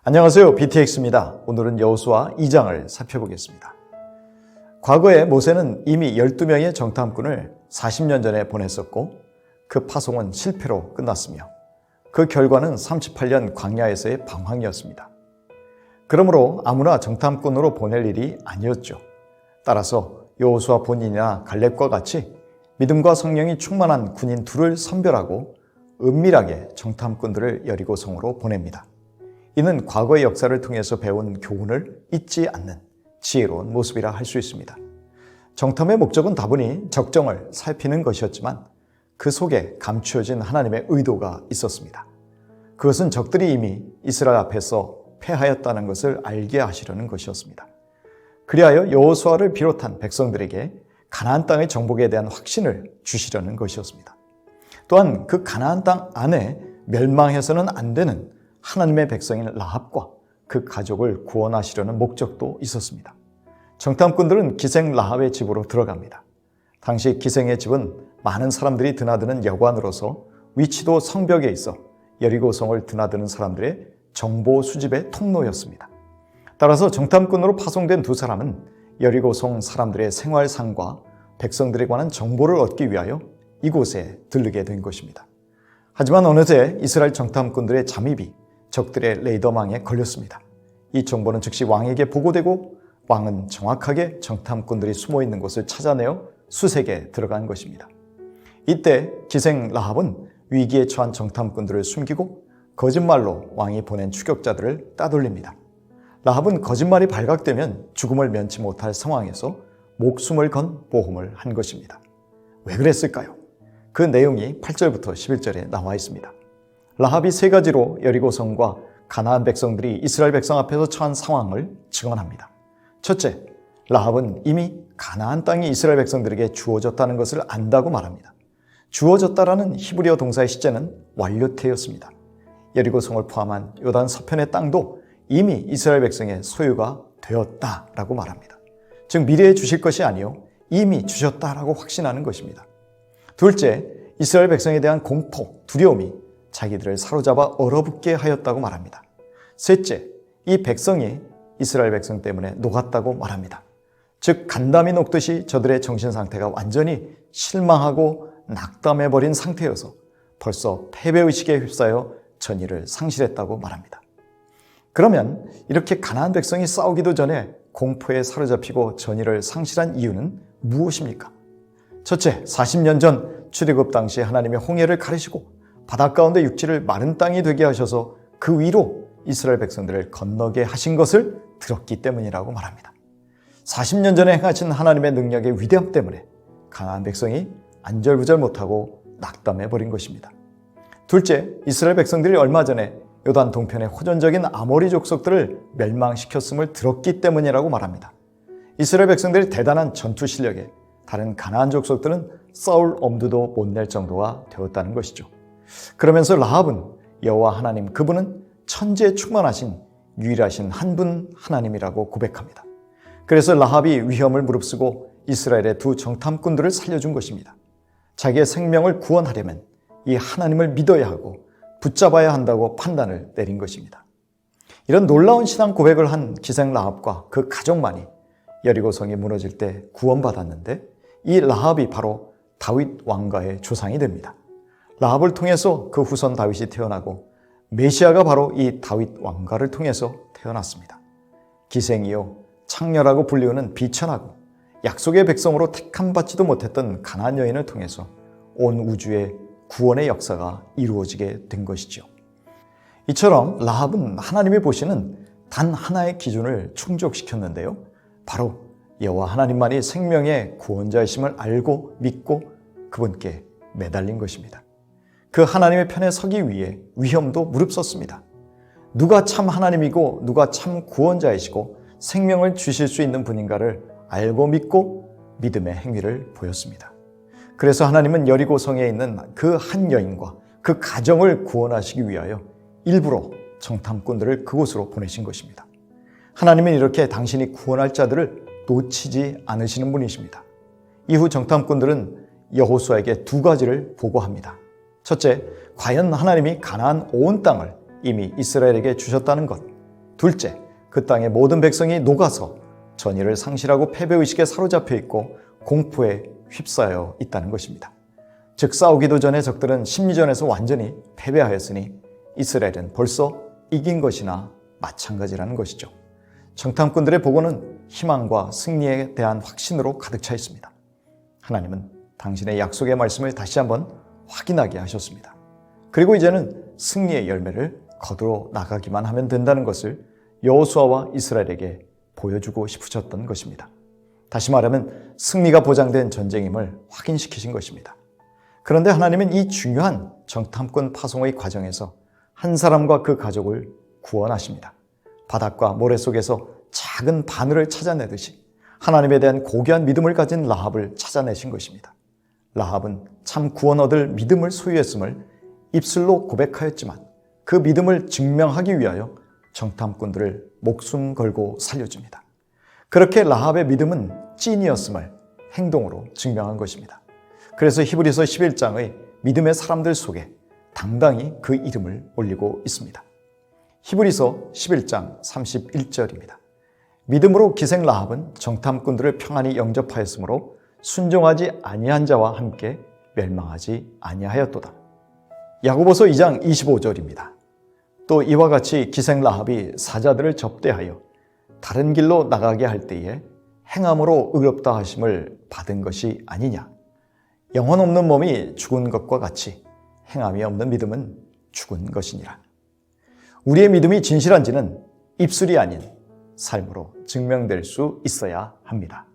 안녕하세요. BTX입니다. 오늘은 여호수아 2장을 살펴보겠습니다. 과거에 모세는 이미 12명의 정탐꾼을 40년 전에 보냈었고 그 파송은 실패로 끝났으며 그 결과는 38년 광야에서의 방황이었습니다. 그러므로 아무나 정탐꾼으로 보낼 일이 아니었죠. 따라서 여호수아 본인이나 갈렙과 같이 믿음과 성령이 충만한 군인 둘을 선별하고 은밀하게 정탐꾼들을 여리고성으로 보냅니다. 이는 과거의 역사를 통해서 배운 교훈을 잊지 않는 지혜로운 모습이라 할 수 있습니다. 정탐의 목적은 다분히 적정을 살피는 것이었지만 그 속에 감추어진 하나님의 의도가 있었습니다. 그것은 적들이 이미 이스라엘 앞에서 패하였다는 것을 알게 하시려는 것이었습니다. 그리하여 여호수아를 비롯한 백성들에게 가나안 땅의 정복에 대한 확신을 주시려는 것이었습니다. 또한 그 가나안 땅 안에 멸망해서는 안 되는 하나님의 백성인 라합과 그 가족을 구원하시려는 목적도 있었습니다. 정탐꾼들은 기생 라합의 집으로 들어갑니다. 당시 기생의 집은 많은 사람들이 드나드는 여관으로서 위치도 성벽에 있어 여리고성을 드나드는 사람들의 정보 수집의 통로였습니다. 따라서 정탐꾼으로 파송된 두 사람은 여리고성 사람들의 생활상과 백성들에 관한 정보를 얻기 위하여 이곳에 들르게 된 것입니다. 하지만 어느새 이스라엘 정탐꾼들의 잠입이 적들의 레이더망에 걸렸습니다. 이 정보는 즉시 왕에게 보고되고 왕은 정확하게 정탐꾼들이 숨어있는 곳을 찾아내어 수색에 들어간 것입니다. 이때 기생 라합은 위기에 처한 정탐꾼들을 숨기고 거짓말로 왕이 보낸 추격자들을 따돌립니다. 라합은 거짓말이 발각되면 죽음을 면치 못할 상황에서 목숨을 건 보험을 한 것입니다. 왜 그랬을까요? 그 내용이 8절부터 11절에 나와 있습니다. 라합이 세 가지로 여리고성과 가나안 백성들이 이스라엘 백성 앞에서 처한 상황을 증언합니다. 첫째, 라합은 이미 가나안 땅이 이스라엘 백성들에게 주어졌다는 것을 안다고 말합니다. 주어졌다라는 히브리어 동사의 시제는 완료태였습니다. 여리고성을 포함한 요단 서편의 땅도 이미 이스라엘 백성의 소유가 되었다라고 말합니다. 즉 미래에 주실 것이 아니요 이미 주셨다라고 확신하는 것입니다. 둘째, 이스라엘 백성에 대한 공포, 두려움이 자기들을 사로잡아 얼어붙게 하였다고 말합니다. 셋째, 이 백성이 이스라엘 백성 때문에 녹았다고 말합니다. 즉 간담이 녹듯이 저들의 정신 상태가 완전히 실망하고 낙담해버린 상태여서 벌써 패배의식에 휩싸여 전의를 상실했다고 말합니다. 그러면 이렇게 가나안 백성이 싸우기도 전에 공포에 사로잡히고 전의를 상실한 이유는 무엇입니까? 첫째, 40년 전 출애굽 당시 하나님의 홍해를 가르시고 바닷 가운데 육지를 마른 땅이 되게 하셔서 그 위로 이스라엘 백성들을 건너게 하신 것을 들었기 때문이라고 말합니다. 40년 전에 행하신 하나님의 능력의 위대함 때문에 가나안 백성이 안절부절 못하고 낙담해버린 것입니다. 둘째, 이스라엘 백성들이 얼마 전에 요단 동편의 호전적인 아모리 족속들을 멸망시켰음을 들었기 때문이라고 말합니다. 이스라엘 백성들이 대단한 전투 실력에 다른 가나안 족속들은 싸울 엄두도 못 낼 정도가 되었다는 것이죠. 그러면서 라합은 여호와 하나님, 그분은 천지에 충만하신 유일하신 한 분 하나님이라고 고백합니다. 그래서 라합이 위험을 무릅쓰고 이스라엘의 두 정탐꾼들을 살려준 것입니다. 자기의 생명을 구원하려면 이 하나님을 믿어야 하고 붙잡아야 한다고 판단을 내린 것입니다. 이런 놀라운 신앙 고백을 한 기생 라합과 그 가족만이 여리고성이 무너질 때 구원받았는데 이 라합이 바로 다윗 왕가의 조상이 됩니다. 라합을 통해서 그 후손 다윗이 태어나고 메시아가 바로 이 다윗 왕가를 통해서 태어났습니다. 기생이요 창녀라고 불리우는 비천하고 약속의 백성으로 택함받지도 못했던 가나안 여인을 통해서 온 우주의 구원의 역사가 이루어지게 된 것이죠. 이처럼 라합은 하나님이 보시는 단 하나의 기준을 충족시켰는데요. 바로 여호와 하나님만이 생명의 구원자이심을 알고 믿고 그분께 매달린 것입니다. 그 하나님의 편에 서기 위해 위험도 무릅썼습니다. 누가 참 하나님이고 누가 참 구원자이시고 생명을 주실 수 있는 분인가를 알고 믿고 믿음의 행위를 보였습니다. 그래서 하나님은 여리고성에 있는 그 한 여인과 그 가정을 구원하시기 위하여 일부러 정탐꾼들을 그곳으로 보내신 것입니다. 하나님은 이렇게 당신이 구원할 자들을 놓치지 않으시는 분이십니다. 이후 정탐꾼들은 여호수아에게 두 가지를 보고합니다. 첫째, 과연 하나님이 가나안 온 땅을 이미 이스라엘에게 주셨다는 것, 둘째, 그 땅의 모든 백성이 녹아서 전의를 상실하고 패배의식에 사로잡혀 있고 공포에 휩싸여 있다는 것입니다. 즉 싸우기도 전에 적들은 심리전에서 완전히 패배하였으니 이스라엘은 벌써 이긴 것이나 마찬가지라는 것이죠. 정탐꾼들의 보고는 희망과 승리에 대한 확신으로 가득 차 있습니다. 하나님은 당신의 약속의 말씀을 다시 한번 확인하게 하셨습니다. 그리고 이제는 승리의 열매를 거두어 나가기만 하면 된다는 것을 여호수아와 이스라엘에게 보여주고 싶으셨던 것입니다. 다시 말하면 승리가 보장된 전쟁임을 확인시키신 것입니다. 그런데 하나님은 이 중요한 정탐꾼 파송의 과정에서 한 사람과 그 가족을 구원하십니다. 바닷과 모래 속에서 작은 바늘을 찾아내듯이 하나님에 대한 고귀한 믿음을 가진 라합을 찾아내신 것입니다. 라합은 참 구원 얻을 믿음을 소유했음을 입술로 고백하였지만 그 믿음을 증명하기 위하여 정탐꾼들을 목숨 걸고 살려줍니다. 그렇게 라합의 믿음은 찐이었음을 행동으로 증명한 것입니다. 그래서 히브리서 11장의 믿음의 사람들 속에 당당히 그 이름을 올리고 있습니다. 히브리서 11장 31절입니다. 믿음으로 기생 라합은 정탐꾼들을 평안히 영접하였으므로 순종하지 아니한 자와 함께 멸망하지 아니하였도다. 야고보서 2장 25절입니다. 또 이와 같이 기생 라합이 사자들을 접대하여 다른 길로 나가게 할 때에 행함으로 의롭다 하심을 받은 것이 아니냐. 영혼 없는 몸이 죽은 것과 같이 행함이 없는 믿음은 죽은 것이니라. 우리의 믿음이 진실한지는 입술이 아닌 삶으로 증명될 수 있어야 합니다.